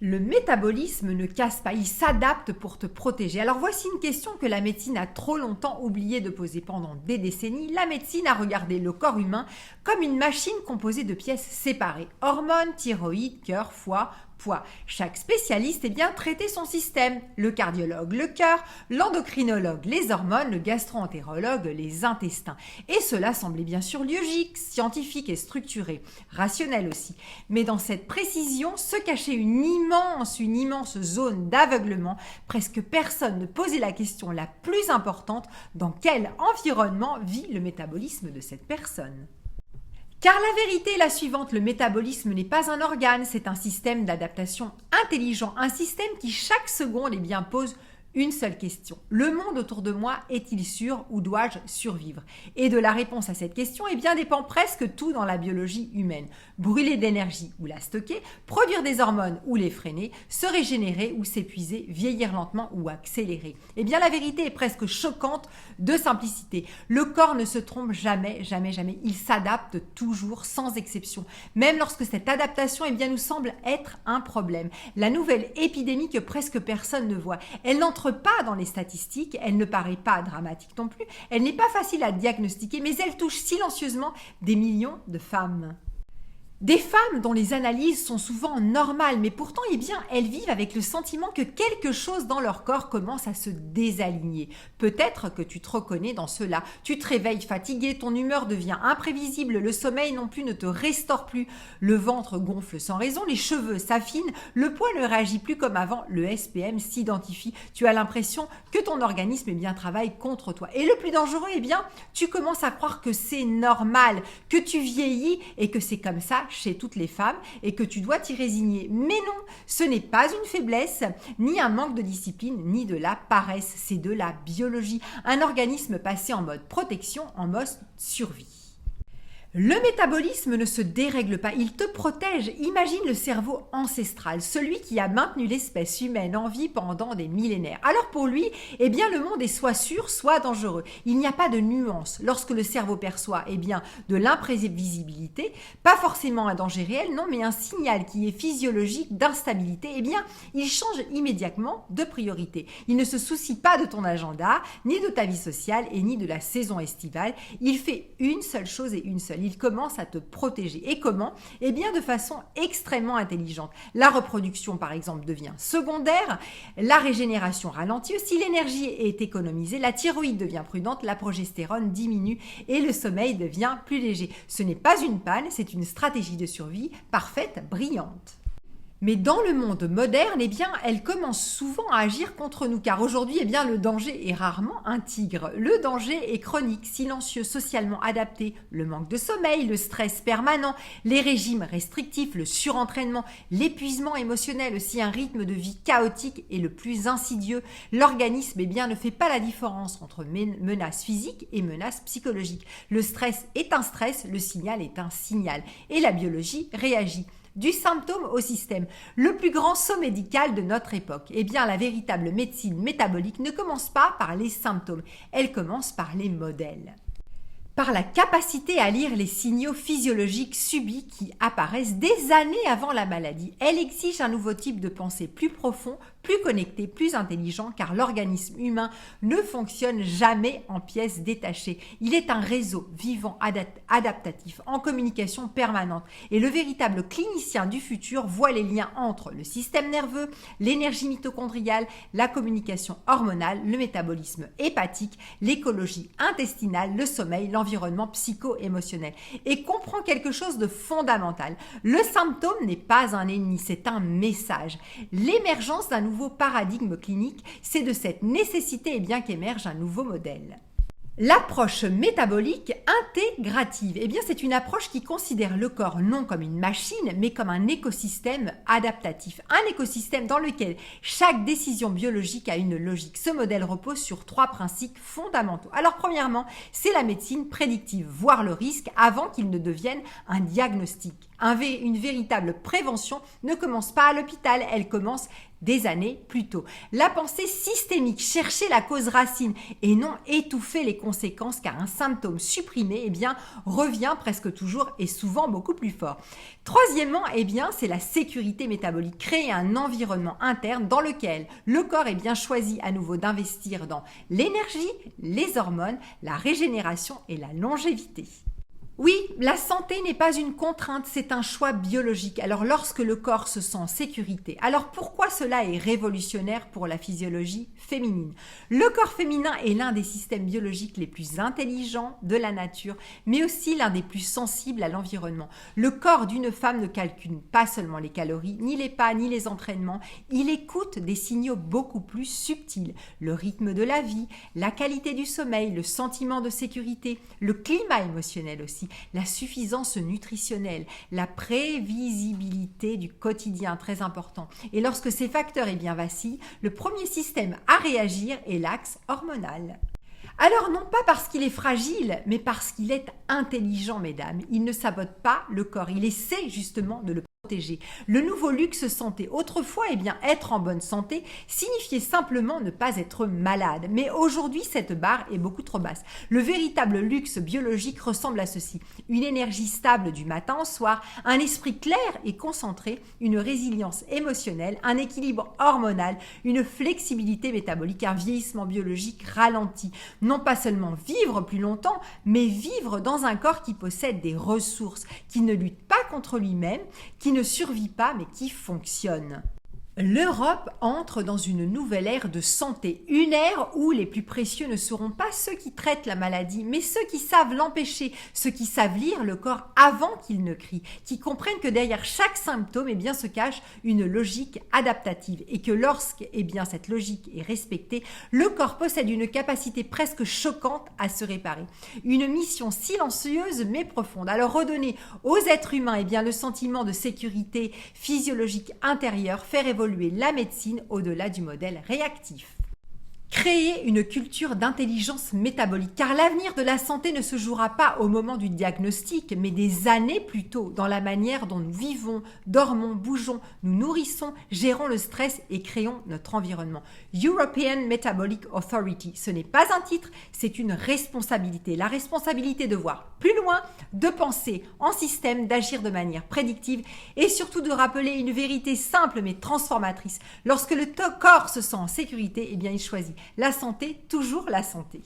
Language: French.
Le métabolisme ne casse pas, il s'adapte pour te protéger. Alors voici une question que la médecine a trop longtemps oublié de poser. Pendant des décennies, la médecine a regardé le corps humain comme une machine composée de pièces séparées. Hormones, thyroïde, cœur, foie, poids. Chaque spécialiste traitait son système. Le cardiologue, le cœur, l'endocrinologue, les hormones, le gastro-entérologue, les intestins. Et cela semblait bien sûr logique, scientifique et structuré, rationnel aussi. Mais dans cette précision se cachait une immense zone d'aveuglement. Presque personne ne posait la question la plus importante: dans quel environnement vit le métabolisme de cette personne ? Car la vérité est la suivante, le métabolisme n'est pas un organe, c'est un système d'adaptation intelligent, un système qui chaque seconde pose une seule question. Le monde autour de moi est-il sûr ou dois-je survivre ? Et de la réponse à cette question dépend presque tout dans la biologie humaine. Brûler d'énergie ou la stocker, produire des hormones ou les freiner, se régénérer ou s'épuiser, vieillir lentement ou accélérer. La vérité est presque choquante de simplicité. Le corps ne se trompe jamais. Il s'adapte toujours sans exception. Même lorsque cette adaptation nous semble être un problème. La nouvelle épidémie que presque personne ne voit, elle n'entre pas dans les statistiques, elle ne paraît pas dramatique non plus, elle n'est pas facile à diagnostiquer, mais elle touche silencieusement des millions de femmes. Des femmes dont les analyses sont souvent normales, mais pourtant elles vivent avec le sentiment que quelque chose dans leur corps commence à se désaligner. Peut-être que tu te reconnais dans cela. Tu te réveilles fatigué, ton humeur devient imprévisible, le sommeil non plus ne te restaure plus, le ventre gonfle sans raison, les cheveux s'affinent, le poids ne réagit plus comme avant, le SPM s'identifie. Tu as l'impression que ton organisme travaille contre toi. Et le plus dangereux, tu commences à croire que c'est normal, que tu vieillis et que c'est comme ça chez toutes les femmes et que tu dois t'y résigner. Mais non, ce n'est pas une faiblesse, ni un manque de discipline, ni de la paresse. C'est de la biologie. Un organisme passé en mode protection, en mode survie. Le métabolisme ne se dérègle pas, il te protège. Imagine le cerveau ancestral, celui qui a maintenu l'espèce humaine en vie pendant des millénaires. Alors pour lui, le monde est soit sûr, soit dangereux. Il n'y a pas de nuance. Lorsque le cerveau perçoit de l'imprévisibilité, pas forcément un danger réel, non, mais un signal qui est physiologique d'instabilité, il change immédiatement de priorité. Il ne se soucie pas de ton agenda, ni de ta vie sociale, et ni de la saison estivale. Il fait une seule chose et une seule. Il commence à te protéger. Et comment ? De façon extrêmement intelligente. La reproduction, par exemple, devient secondaire. La régénération ralentit. Si l'énergie est économisée, la thyroïde devient prudente, la progestérone diminue et le sommeil devient plus léger. Ce n'est pas une panne, c'est une stratégie de survie parfaite, brillante. Mais dans le monde moderne, elle commence souvent à agir contre nous, car aujourd'hui, le danger est rarement un tigre. Le danger est chronique, silencieux, socialement adapté. Le manque de sommeil, le stress permanent, les régimes restrictifs, le surentraînement, l'épuisement émotionnel, aussi un rythme de vie chaotique et le plus insidieux. L'organisme, ne fait pas la différence entre menaces physiques et menaces psychologiques. Le stress est un stress, le signal est un signal. Et la biologie réagit. Du symptôme au système, le plus grand saut médical de notre époque. La véritable médecine métabolique ne commence pas par les symptômes, elle commence par les modèles. Par la capacité à lire les signaux physiologiques subis qui apparaissent des années avant la maladie. Elle exige un nouveau type de pensée plus profond, plus connecté, plus intelligent, car l'organisme humain ne fonctionne jamais en pièces détachées. Il est un réseau vivant, adaptatif, en communication permanente. Et le véritable clinicien du futur voit les liens entre le système nerveux, l'énergie mitochondriale, la communication hormonale, le métabolisme hépatique, l'écologie intestinale, le sommeil, l'environnement psycho-émotionnel. Et comprend quelque chose de fondamental. Le symptôme n'est pas un ennemi, c'est un message. L'émergence d'un nouveau paradigme clinique, c'est de cette nécessité qu'émerge un nouveau modèle. L'approche métabolique intégrative, c'est une approche qui considère le corps non comme une machine, mais comme un écosystème adaptatif. Un écosystème dans lequel chaque décision biologique a une logique. Ce modèle repose sur 3 principes fondamentaux. Alors premièrement, c'est la médecine prédictive, voir le risque avant qu'il ne devienne un diagnostic. Une véritable prévention ne commence pas à l'hôpital, elle commence des années plus tôt. La pensée systémique, chercher la cause racine et non étouffer les conséquences, car un symptôme supprimé revient presque toujours et souvent beaucoup plus fort. Troisièmement, c'est la sécurité métabolique, créer un environnement interne dans lequel le corps choisi à nouveau d'investir dans l'énergie, les hormones, la régénération et la longévité. Oui, la santé n'est pas une contrainte, c'est un choix biologique. Alors lorsque le corps se sent en sécurité, alors pourquoi cela est révolutionnaire pour la physiologie féminine? Le corps féminin est l'un des systèmes biologiques les plus intelligents de la nature, mais aussi l'un des plus sensibles à l'environnement. Le corps d'une femme ne calcule pas seulement les calories, ni les pas, ni les entraînements, il écoute des signaux beaucoup plus subtils. Le rythme de la vie, la qualité du sommeil, le sentiment de sécurité, le climat émotionnel aussi, la suffisance nutritionnelle, la prévisibilité du quotidien, très important. Et lorsque ces facteurs vacillent, le premier système à réagir est l'axe hormonal. Alors non pas parce qu'il est fragile, mais parce qu'il est intelligent, mesdames. Il ne sabote pas le corps, il essaie justement de le protéger. Le nouveau luxe santé. Autrefois, être en bonne santé signifiait simplement ne pas être malade. Mais aujourd'hui, cette barre est beaucoup trop basse. Le véritable luxe biologique ressemble à ceci. Une énergie stable du matin au soir, un esprit clair et concentré, une résilience émotionnelle, un équilibre hormonal, une flexibilité métabolique, un vieillissement biologique ralenti. Non pas seulement vivre plus longtemps, mais vivre dans un corps qui possède des ressources, qui ne lutte pas contre lui-même, qui ne survit pas mais qui fonctionne. L'Europe entre dans une nouvelle ère de santé, une ère où les plus précieux ne seront pas ceux qui traitent la maladie, mais ceux qui savent l'empêcher, ceux qui savent lire le corps avant qu'il ne crie, qui comprennent que derrière chaque symptôme se cache une logique adaptative et que lorsque cette logique est respectée, le corps possède une capacité presque choquante à se réparer. Une mission silencieuse mais profonde. Alors redonner aux êtres humains le sentiment de sécurité physiologique intérieure, faire évoluer la médecine au-delà du modèle réactif. Créer une culture d'intelligence métabolique, car l'avenir de la santé ne se jouera pas au moment du diagnostic, mais des années plus tôt, dans la manière dont nous vivons, dormons, bougeons, nous nourrissons, gérons le stress et créons notre environnement. European Metabolic Authority, ce n'est pas un titre, c'est une responsabilité. La responsabilité de voir plus loin, de penser en système, d'agir de manière prédictive et surtout de rappeler une vérité simple mais transformatrice. Lorsque le corps se sent en sécurité, il choisit la santé, toujours la santé.